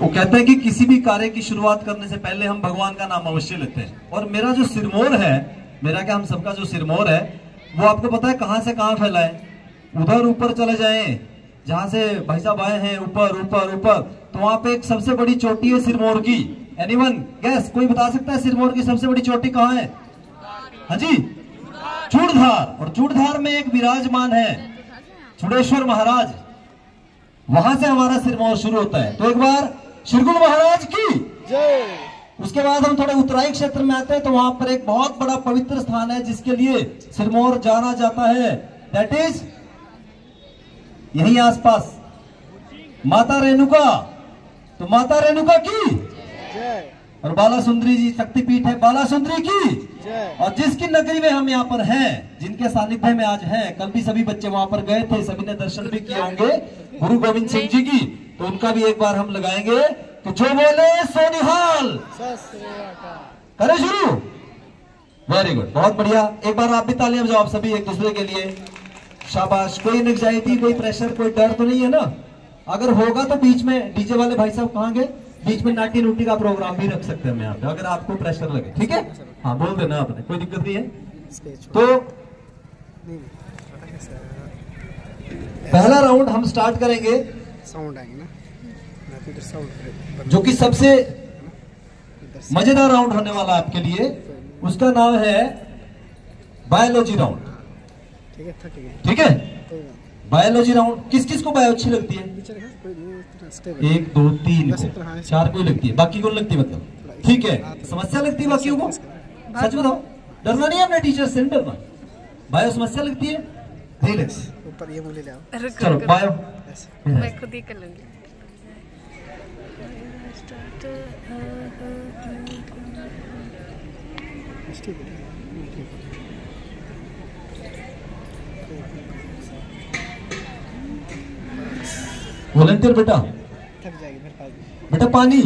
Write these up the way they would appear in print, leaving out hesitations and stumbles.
वो कहते हैं कि किसी भी कार्य की शुरुआत करने से पहले हम भगवान का नाम अवश्य लेते हैं। और मेरा जो सिरमौर है, मेरा क्या हम सबका जो सिरमौर है, वो आपको पता है कहां से कहां फैला है? उधर ऊपर चले जाएं, जहां से भाई साहब आए हैं, ऊपर ऊपर ऊपर, तो वहां पे एक सबसे बड़ी चोटी है सिरमौर की। Anyone gas? कोई बता सकता है सिरमौर की सबसे बड़ी चोटी कहां है? हाँ जी, चूड़धार। और चूड़धार में एक विराजमान है चूड़ेश्वर महाराज, वहां से हमारा सिरमौर शुरू होता है। तो एक बार श्रीगुरु महाराज की जय। उसके बाद हम थोड़े उत्तराई क्षेत्र में आते हैं, तो वहां पर एक बहुत बड़ा पवित्र स्थान है जिसके लिए सिरमौर जाना जाता है। दैट इज यही आसपास माता रेणुका। तो माता रेणुका की जय। और बाला सुंदरी जी शक्तिपीठ है, बाला सुंदरी की जय। और जिसकी नगरी में हम यहाँ पर हैं, जिनके सानिध्य में आज हैं, कल भी सभी बच्चे वहां पर गए थे, सभी ने दर्शन भी किए होंगे गुरु गोविंद सिंह जी की, तो उनका भी एक बार हम लगाएंगे कि जो बोले सोनिहाल। करें शुरू? वेरी गुड, बहुत बढ़िया। एक बार आप भी तालियां बजाओ, आप सभी एक दूसरे के लिए। शाबाश। कोई एंग्जाइटी, कोई प्रेशर, कोई डर तो नहीं है ना? अगर होगा तो बीच में डीजे वाले भाई साहब कहाँ गए? बीच में नाटी नूटी का प्रोग्राम भी रख सकते हैं हम यहाँ पे, अगर आपको प्रेशर लगे। ठीक है, हाँ बोल देना आपने, कोई दिक्कत नहीं है। तो पहला राउंड हम स्टार्ट करेंगे, साउंड आएंगे ना, जो कि सबसे मजेदार राउंड होने वाला आपके लिए। उसका नाम है बायोलॉजी राउंड। ठीक है, बायोलॉजी राउंड। किस किस को बायो अच्छी लगती है? 1 2 3 को, 4 को लगती है, बाकी को लगती है मतलब? ठीक है, समस्या लगती है बाकियों को? सच बताओ, डरना नहीं है अपने टीचर से, नहीं डरना। बायो समस्या लगती है, रिलैक्स। ऊपर ये बोले जाओ। चलो बायो मैं खुद ही कर लूंगी। वॉलंटियर बेटा, थक जाएगी फिर। बेटा पानी।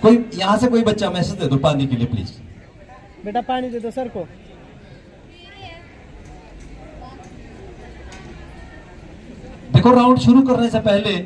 कोई यहां से कोई बच्चा मैसेज दे दो पानी के लिए प्लीज। बेटा पानी दे दो सर को। देखो, राउंड शुरू करने से पहले,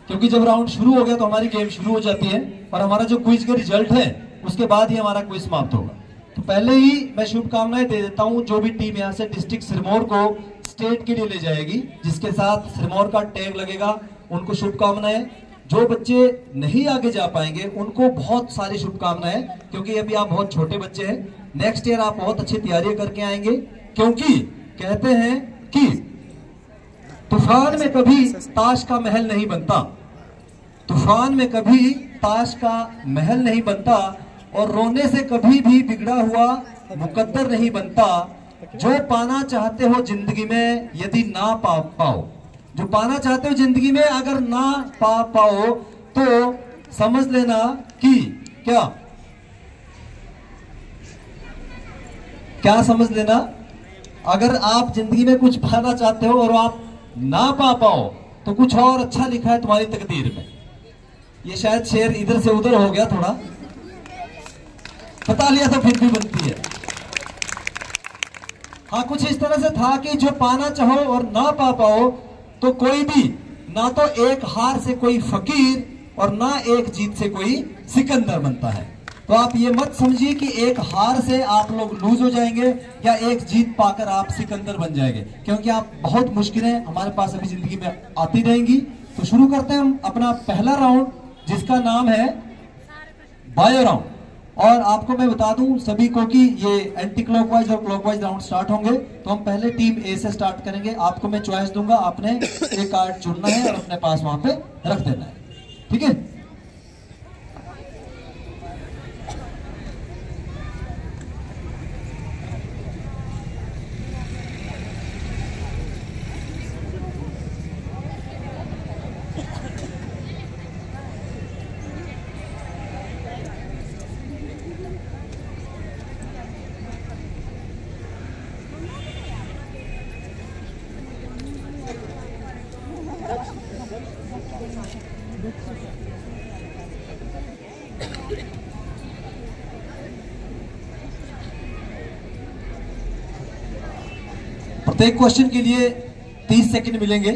क्योंकि जब राउंड शुरू हो गया तो हमारी गेम शुरू हो जाती है, और हमारा जो क्विज का रिजल्ट है उसके बाद ही हमारा क्विज समाप्त होगा। तो पहले ही मैं शुभकामनाएं दे देता हूं, जो भी टीम यहां से डिस्ट्रिक्ट सिरमौर को स्टेट के लिए ले जाएगी, जिसके साथ सिरमौर का टैग लगेगा, उनको शुभकामनाएं। जो बच्चे नहीं आगे जा पाएंगे उनको बहुत सारी शुभकामनाएं, क्योंकि अभी आप बहुत छोटे बच्चे हैं। नेक्स्ट ईयर आप बहुत अच्छी तैयारी करके आएंगे, क्योंकि कहते हैं कि तूफान में कभी ताश का महल नहीं बनता, तूफान में कभी ताश का महल नहीं बनता, और रोने से कभी भी बिगड़ा हुआ मुकद्दर नहीं बनता। जो पाना चाहते हो जिंदगी में यदि ना पा पाओ, जो पाना चाहते हो जिंदगी में अगर ना पा पाओ, तो समझ लेना कि क्या क्या समझ लेना, अगर आप जिंदगी में कुछ पाना चाहते हो और आप ना पा पाओ, तो कुछ और अच्छा लिखा है तुम्हारी तकदीर में। ये शायद शेर इधर से उधर हो गया, थोड़ा बता लिया तो फिर भी बनती है। हाँ, कुछ इस तरह से था कि जो पाना चाहो और ना पा पाओ, तो कोई भी, ना तो एक हार से कोई फकीर और ना एक जीत से कोई सिकंदर बनता है। तो आप ये मत समझिए कि एक हार से आप लोग लूज हो जाएंगे या एक जीत पाकर आप सिकंदर बन जाएंगे, क्योंकि आप बहुत मुश्किलें हमारे पास अभी जिंदगी में आती रहेंगी। तो शुरू करते हैं हम अपना पहला राउंड, जिसका नाम है बायो राउंड। और आपको मैं बता दूं सभी को कि ये एंटी क्लॉकवाइज और क्लॉकवाइज राउंड स्टार्ट होंगे। तो हम पहले टीम ए से स्टार्ट करेंगे। आपको मैं चॉइस दूंगा, आपने एक कार्ड चुनना है और अपने पास वहां पे रख देना है। ठीक है, प्रत्येक क्वेश्चन के लिए 30 सेकंड मिलेंगे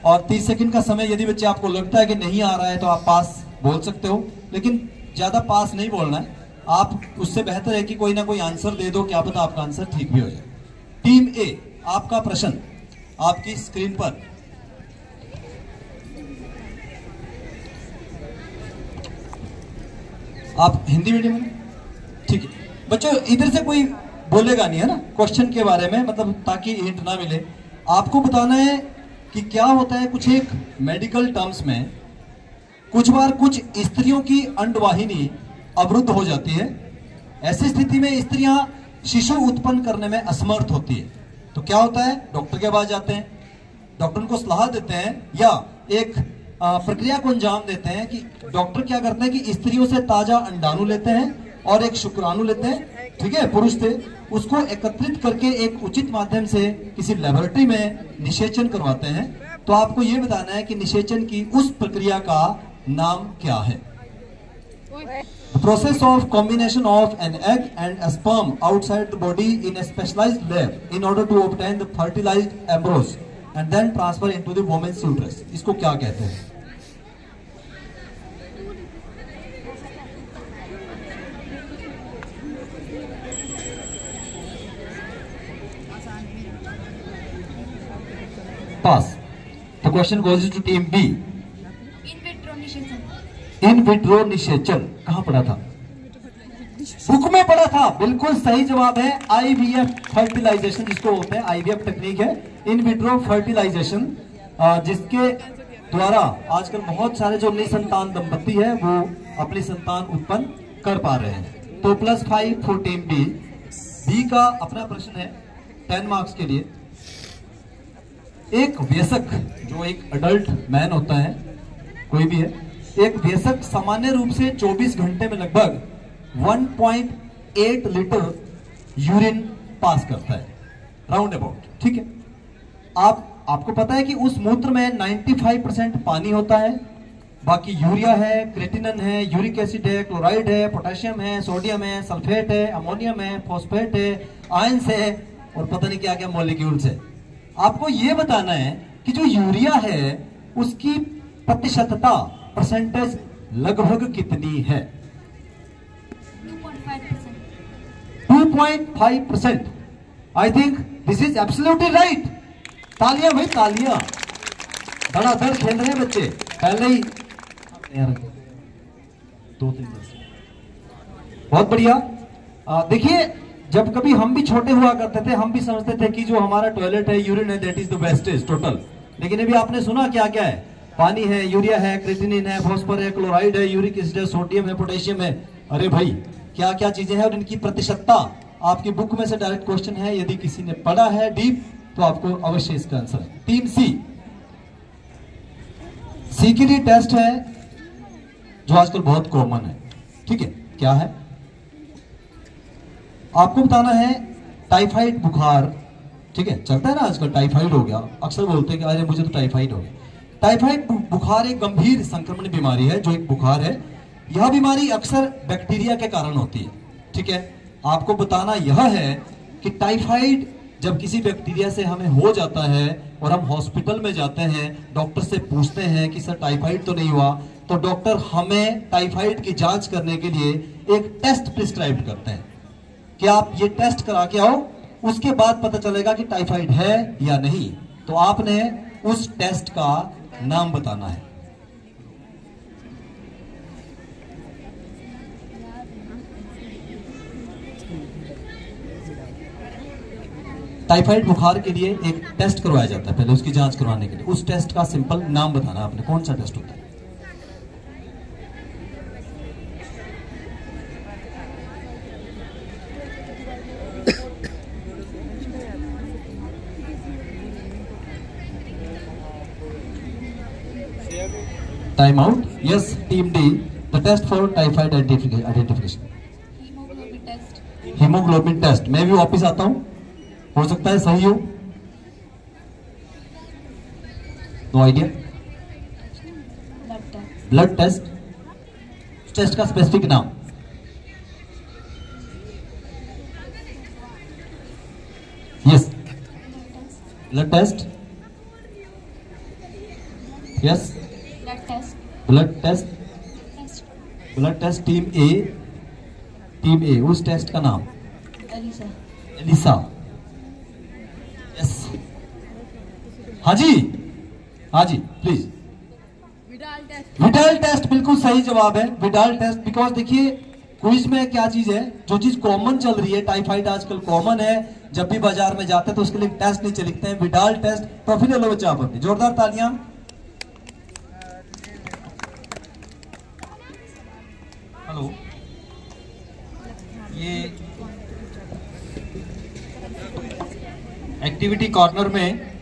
और 30 सेकंड का समय, यदि बच्चे आपको लगता है कि नहीं आ रहा है तो आप पास बोल सकते हो, लेकिन ज्यादा पास नहीं बोलना है। आप उससे बेहतर है कि कोई ना कोई आंसर दे दो, क्या पता आपका आंसर ठीक भी हो जाए। टीम ए, आपका प्रश्न आपकी स्क्रीन पर। आप हिंदी मीडियम में, ठीक है बच्चों, इधर से कोई बोलेगा नहीं है ना क्वेश्चन के बारे में, मतलब ताकि हिंट ना मिले। आपको बताना है कि क्या होता है। कुछ एक मेडिकल टर्म्स में कुछ बार कुछ स्त्रियों की अंडवाहिनी अवरुद्ध हो जाती है। ऐसी स्थिति में स्त्रियां शिशु उत्पन्न करने में असमर्थ होती है। तो क्या होता है, डॉक्टर के पास जाते हैं, डॉक्टर उनको सलाह देते हैं या एक प्रक्रिया को अंजाम देते हैं कि डॉक्टर क्या करते हैं कि स्त्रियों से ताजा अंडाणु लेते हैं और एक शुक्राणु लेते हैं, ठीक है, पुरुष थे, उसको एकत्रित करके एक उचित माध्यम से किसी लेबोरेटरी में निषेचन करवाते हैं। तो आपको यह बताना है कि निषेचन की उस प्रक्रिया का नाम क्या है। The process of combination of an egg and a sperm outside the body in a specialized lab in order to obtain the fertilized embryos and then transfer into the woman's uterus. इसको क्या कहते हैं? Pass. The question goes to team B. In vitro निषेचन कहां पढ़ा था? Book में पढ़ा था। बिल्कुल सही जवाब है आईवीएफ फर्टिलाइजेशन, जिसको बोलते हैं आईवीएफ टेक्निक है इन विट्रो फर्टिलाइजेशन, जिसके द्वारा आजकल बहुत सारे जो निसंतान दंपति है वो अपनी संतान उत्पन्न कर पा रहे हैं। तो +5 फॉर टीम बी। बी का अपना प्रश्न है 10 मार्क्स के लिए। एक वयस्क जो एक अडल्ट मैन होता है, कोई भी है, एक वयस्क सामान्य रूप से 24 घंटे में लगभग 1.8 लीटर यूरिन पास करता है, राउंड अबाउट, ठीक है। आपको पता है कि उस मूत्र में 95% पानी होता है, बाकी यूरिया है, क्रेटिनिन है, यूरिक एसिड है, क्लोराइड है, पोटेशियम है, सोडियम है, सल्फेट है, अमोनियम है, फॉस्फेट है, आयंस है और पता नहीं क्या क्या मॉलिक्यूल्स है। आपको यह बताना है कि जो यूरिया है उसकी प्रतिशतता, परसेंटेज लगभग कितनी है? 2.5%। I think this is absolutely right. तालियां भाई तालियां, धड़ाधड़ खेल रहे हैं बच्चे। पहले ही यार 2-3 बहुत बढ़िया। देखिए जब कभी हम भी छोटे हुआ करते थे, हम भी समझते थे कि जो हमारा टॉयलेट है, यूरिन है, that is the wastage total. लेकिन अभी आपने सुना क्या क्या है? पानी है, यूरिया है, क्रेटिनिन है, फॉस्फर है, क्लोराइड है, यूरिक एसिड है, सोडियम है, पोटेशियम है। अरे भाई क्या क्या चीजें हैं और इनकी प्रतिशतता आपकी बुक में से डायरेक्ट क्वेश्चन है। यदि किसी ने पढ़ा है डीप तो आपको अवश्य इसका आंसर है। टीम सी, सी के लिए टेस्ट है जो आजकल बहुत कॉमन है, ठीक है, क्या है? आपको बताना है टाइफाइड बुखार, ठीक है, चलता है ना आजकल, टाइफाइड हो गया, अक्सर बोलते हैं कि अरे मुझे तो टाइफाइड हो गया। टाइफाइड बुखार एक गंभीर संक्रमण बीमारी है, जो एक बुखार है। यह बीमारी अक्सर बैक्टीरिया के कारण होती है, ठीक है। आपको बताना यह है कि टाइफाइड जब किसी बैक्टीरिया से हमें हो जाता है और हम हॉस्पिटल में जाते हैं, डॉक्टर से पूछते हैं कि सर टाइफाइड तो नहीं हुआ, तो डॉक्टर हमें टाइफाइड की जांच करने के लिए एक टेस्ट प्रिस्क्राइब करते हैं कि आप ये टेस्ट करा के आओ, उसके बाद पता चलेगा कि टाइफाइड है या नहीं। तो आपने उस टेस्ट का नाम बताना है। टाइफाइड बुखार के लिए एक टेस्ट करवाया जाता है पहले, उसकी जांच करवाने के लिए। उस टेस्ट का सिंपल नाम बताना आपने, कौन सा टेस्ट होता है? Time out. Yes, team D. The test for typhoid identification. Haemoglobin test. Haemoglobin test. मैं भी वापिस आता हूं, हो सकता है सही हो। No idea. Blood test. Test का स्पेसिफिक नाम? Yes, blood test. Yes, Blood test. Blood test, Test. Blood test team A, team A, उस टेस्ट का नाम Elisa. एलिसा। यस, हाँ जी, हाँ जी please. Vidal test. Widal test बिल्कुल सही जवाब है, विडाल टेस्ट। बिकॉज देखिए क्विज में क्या चीज है, जो चीज कॉमन चल रही है, टाइफाइड आजकल कॉमन है, जब भी बाजार में जाते हैं तो उसके लिए टेस्ट नीचे लिखते हैं विडाल टेस्ट। ट्रॉफी ले लो बच्चा आप अपनी, जोरदार तालियां। हेलो, ये एक्टिविटी कॉर्नर में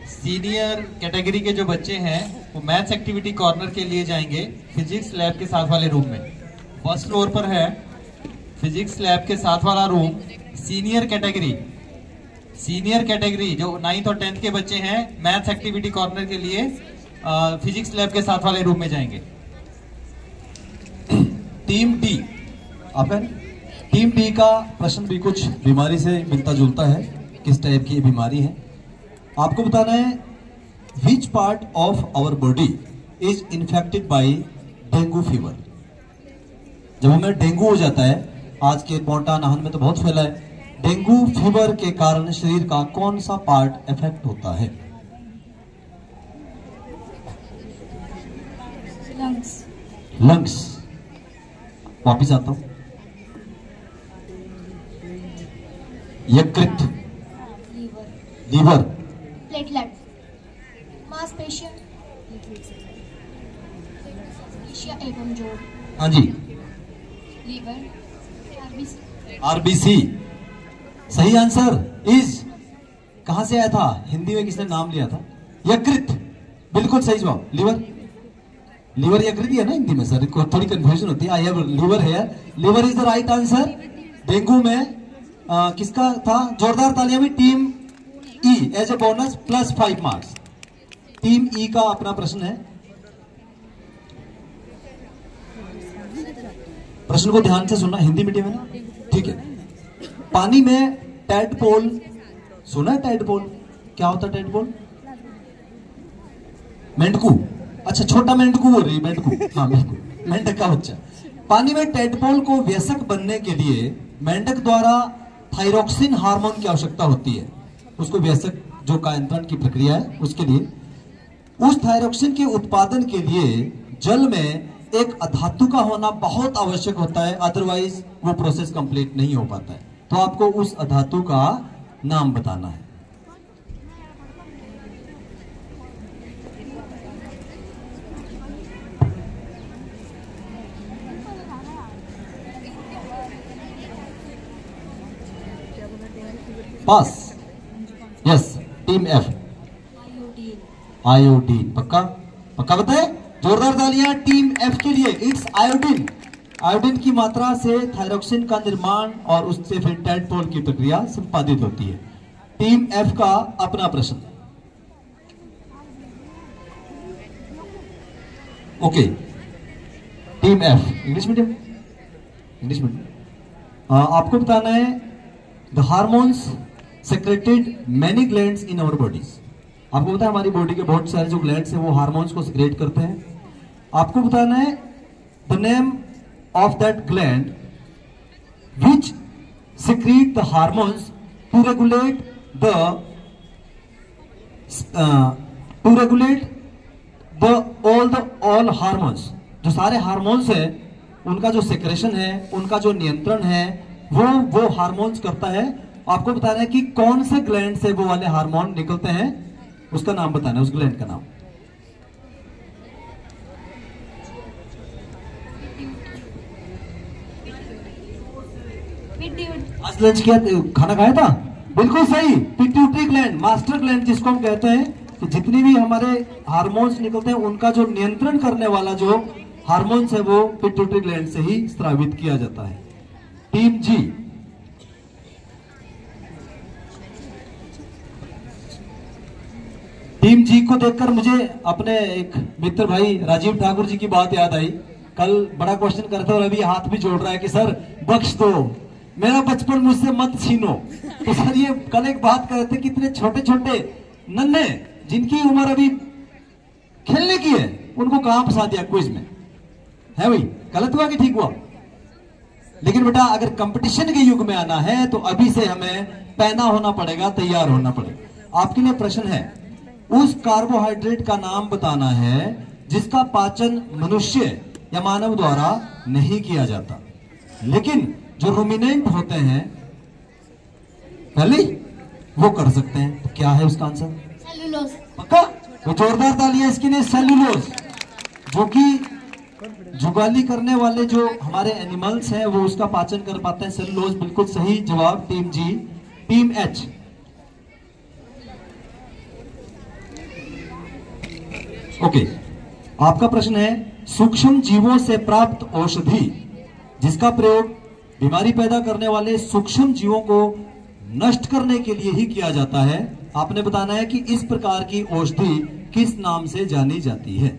सीनियर कैटेगरी के जो बच्चे हैं वो मैथ्स एक्टिविटी कॉर्नर के लिए जाएंगे फिजिक्स लैब के साथ वाले रूम में। फर्स्ट फ्लोर पर है फिजिक्स लैब के साथ वाला रूम। सीनियर कैटेगरी जो 9th और 10th के बच्चे हैं मैथ्स एक्टिविटी कॉर्नर के लिए फिजिक्स लैब के साथ वाले रूम में जाएंगे। टीम डी, आपका टीम डी का प्रश्न भी कुछ बीमारी से मिलता जुलता है। किस टाइप की बीमारी है आपको बताना है। Which part of our body is infected by dengue fever. जब हमें डेंगू हो जाता है, आज के पोंटा नाहन में तो बहुत फैला है, डेंगू फीवर के कारण शरीर का कौन सा पार्ट इफेक्ट होता है? Lungs. लंग्स। वापिस आता हूं, यकृत, Liver. Liver, Platelet. मांसपेशियां एवं जोड़। हाँ जी, लीवर, आरबीसी। आरबीसी। सही आंसर इज, कहां से आया था, हिंदी में किसने नाम लिया था? यकृत, बिल्कुल सही जवाब। लीवर, लीवर यकृत ही है ना हिंदी में सर, थोड़ी कंफ्यूजन होती है। I have liver here, liver is the right answer. Dengue में किसका था? जोरदार तालियां भी। Team E as a bonus +5 marks. Team E का अपना प्रश्न है, प्रश्न को ध्यान से सुनना, हिंदी मीडियम है ना, ठीक है। पानी में टैडपोल, सुना है टैडपोल? क्या होता है टैडपोल? मेंढकू, अच्छा छोटा मेंढकू बोल रही, मेंढकू, हाँ मेंढकू, मेंढक का बच्चा। पानी में टैडपोल को वयस्क बनने के लिए मेंढक द्वारा थायरोक्सिन हार्मोन की आवश्यकता होती है। उसको वयस्क जो कायंत्रण की प्रक्रिया है उसके लिए, उस थायरोक्सिन के उत्पादन के लिए जल में एक अधातु का होना बहुत आवश्यक होता है, अदरवाइज वो प्रोसेस कंप्लीट नहीं हो पाता है। तो आपको उस अधातु का नाम बताना है। Pass, yes. Team F, iodine. Iodine, पक्का पक्का बताए, जोरदार तालियां टीम एफ के लिए। It's iodine. आयोडीन की मात्रा से थायरोक्सिन का निर्माण और उससे फिर टैडपोल की प्रक्रिया संपादित होती है। टीम एफ का अपना प्रश्न, okay. Team F, English medium, English medium. आपको बताना है the hormones secreted many glands in our bodies. आपको पता है हमारी बॉडी के बहुत सारे जो ग्लैंड्स हैं वो हार्मोन्स को सेक्रेट करते हैं। आपको बताना है the name of that gland which secrete the hormones to regulate all hormones। जो सारे हार्मोन्स है उनका जो सेक्रेशन है, उनका जो नियंत्रण है वो हार्मोन्स करता है। आपको बताना है कि कौन से ग्लैंड से वो वाले हार्मोन निकलते हैं, उसका नाम बताना है, उस ग्लैंड का नाम। आज लंच किया, खाना खाया था, बिल्कुल सही। पिट्यूटरी ग्लैंड, मास्टर ग्लैंड जिसको हम कहते हैं, कि जितनी भी हमारे हार्मोन्स निकलते हैं उनका जो नियंत्रण करने वाला जो हार्मोन्स है वो पिट्यूटरी ग्लैंड से ही स्रावित किया जाता है। टीम जी, टीम जी को देखकर मुझे अपने एक मित्र भाई राजीव ठाकुर जी की बात याद आई। कल बड़ा क्वेश्चन करते और अभी हाथ भी जोड़ रहा है कि सर बख्श दो, मेरा बचपन मुझसे मत छीनो। तो सर ये कल एक बात कर रहे थे, कितने छोटे छोटे नन्हे जिनकी उम्र अभी खेलने की है, उनको कहां फंसा दिया क्विज में, है भाई? गलत हुआ कि ठीक हुआ? लेकिन बेटा अगर कंपटीशन के युग में आना है तो अभी से हमें पैना होना पड़ेगा, तैयार होना पड़ेगा। आपके लिए प्रश्न है, उस कार्बोहाइड्रेट का नाम बताना है जिसका पाचन मनुष्य या मानव द्वारा नहीं किया जाता, लेकिन जो रूमिनेंट होते हैं पहले वो कर सकते हैं। तो क्या है उसका आंसर? सेलुलोज। पक्का? तो जोरदार तालियां इसके लिए। सेल्यूलोज, जो कि जुगाली करने वाले जो हमारे एनिमल्स हैं वो उसका पाचन कर पाते हैं। सेल्यूलोज बिल्कुल सही जवाब, टीम जी। टीम एच, ओके, आपका प्रश्न है, सूक्ष्म जीवों से प्राप्त औषधि जिसका प्रयोग बीमारी पैदा करने वाले सूक्ष्म जीवों को नष्ट करने के लिए ही किया जाता है, आपने बताना है कि इस प्रकार की औषधि किस नाम से जानी जाती है।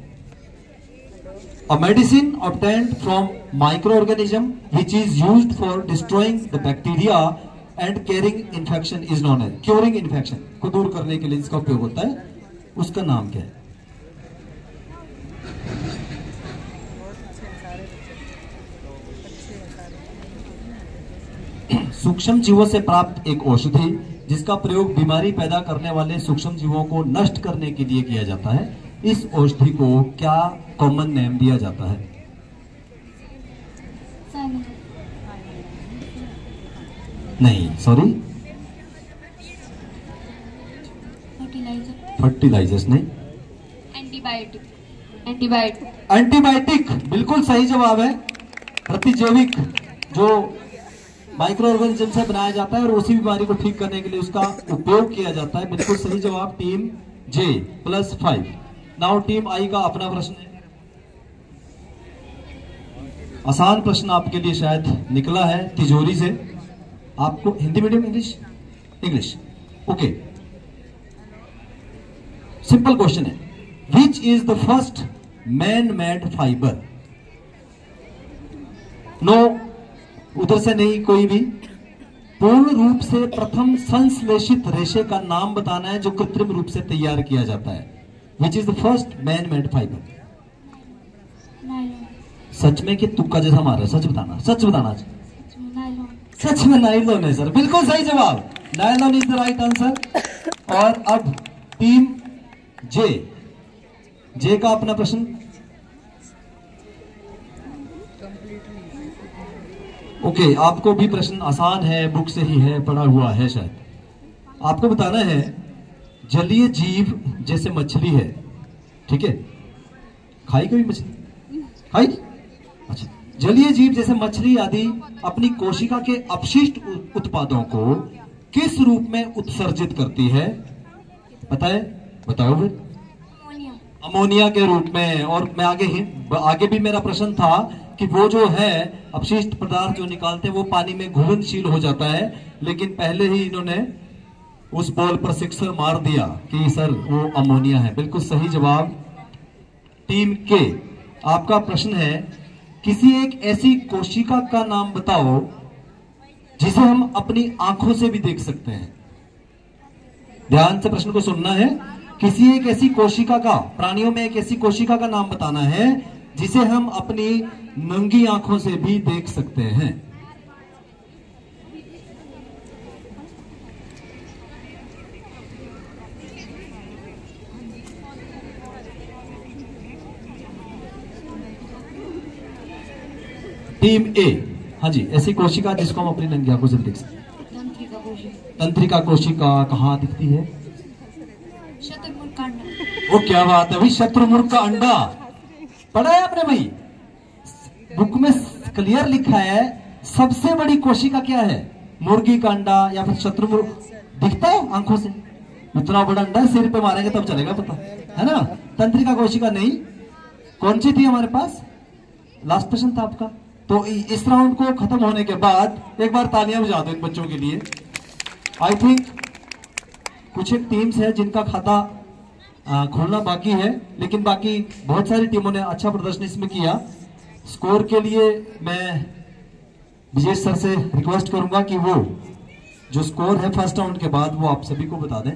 A medicine obtained from microorganism which is used for destroying the bacteria and curing infection is known as, curing infection को दूर करने के लिए इसका उपयोग होता है, उसका नाम क्या है? सूक्ष्म जीवों से प्राप्त एक औषधि जिसका प्रयोग बीमारी पैदा करने वाले सूक्ष्म जीवों को नष्ट करने के लिए किया जाता है, इस औषधि को क्या कॉमन नेम दिया जाता है? नहीं, सॉरी, फर्टिलाइजर्स नहीं, एंटीबायोटिक। एंटीबायोटिक, एंटीबायोटिक बिल्कुल सही जवाब है। प्रतिजैविक जो माइक्रो ऑर्गेनिज्म से बनाया जाता है और उसी बीमारी को ठीक करने के लिए उसका उपयोग किया जाता है, बिल्कुल सही जवाब, टीम जे +5। नाउ टीम आई का अपना प्रश्न है, आसान प्रश्न आपके लिए शायद निकला है तिजोरी से। आपको Hindi medium, English? English, okay. Simple question है, which is the first man made fibre? नो, उधर से नहीं, कोई भी। पूर्ण रूप से प्रथम संश्लेषित रेशे का नाम बताना है जो कृत्रिम रूप से तैयार किया जाता है। Which is the first man made fibre? सच में कि तुक्का जैसा मार रहा है? सच बताना, सच बताना। सच में नायलॉन है सर, बिल्कुल सही जवाब, nylon is the right answer. और अब टीम जे, जे का अपना प्रश्न। ओके, आपको भी प्रश्न आसान है, बुक से ही है, पढ़ा हुआ है शायद। आपको बताना है, जलीय जीव जैसे मछली है, ठीक है, खाई कभी मछली? खाई? अच्छा, जलीय जीव जैसे मछली आदि अपनी कोशिका के अपशिष्ट उत्पादों को किस रूप में उत्सर्जित करती है? पता है? बताओ फिर। अमोनिया के रूप में। और मैं आगे भी मेरा प्रश्न था कि वो जो है अपशिष्ट पदार्थ जो निकालते हैं वो पानी में घुलनशील हो जाता है, लेकिन पहले ही इन्होंने उस बॉल पर सिक्सर मार दिया कि सर वो अमोनिया है। बिल्कुल सही जवाब, टीम के। आपका प्रश्न है, किसी एक ऐसी कोशिका का नाम बताओ जिसे हम अपनी आंखों से भी देख सकते हैं। ध्यान से प्रश्न को सुनना है। किसी एक ऐसी कोशिका का, प्राणियों में एक ऐसी कोशिका का नाम बताना है जिसे हम अपनी नंगी आंखों से भी देख सकते हैं। टीम ए, हाँ जी, ऐसी कोशिका जिसको हम अपनी नंगी आंखों से देख सकते हैं। तंत्रिका कोशिका। तंत्रिका कोशिका कहाँ दिखती है? शतुर्मुर्ग का अंडा। वो क्या बात है भाई, शत्रुमुर्ग का अंडा पढ़ा है आपने भाई? बुक में क्लियर लिखा है, सबसे बड़ी कोशिका क्या है? मुर्गी का अंडा या फिर शत्रुमुर्ग। दिखता है आंखों से? इतना बड़ा अंडा है, सिर पे मारेंगे तब चलेगा, पता है ना? तंत्रिका कोशिका नहीं। कौन सी थी हमारे पास? लास्ट प्रश्न था आपका। तो इस राउंड को खत्म होने के बाद एक बार तालियां बजा दो इन बच्चों के लिए। आई थिंक कुछ एक टीम्स है जिनका खाता खोलना बाकी है, लेकिन बाकी बहुत सारी टीमों ने अच्छा प्रदर्शन इसमें किया। स्कोर के लिए मैं विजय सर से रिक्वेस्ट करूंगा कि वो जो स्कोर है फर्स्ट राउंड के बाद वो आप सभी को बता दें।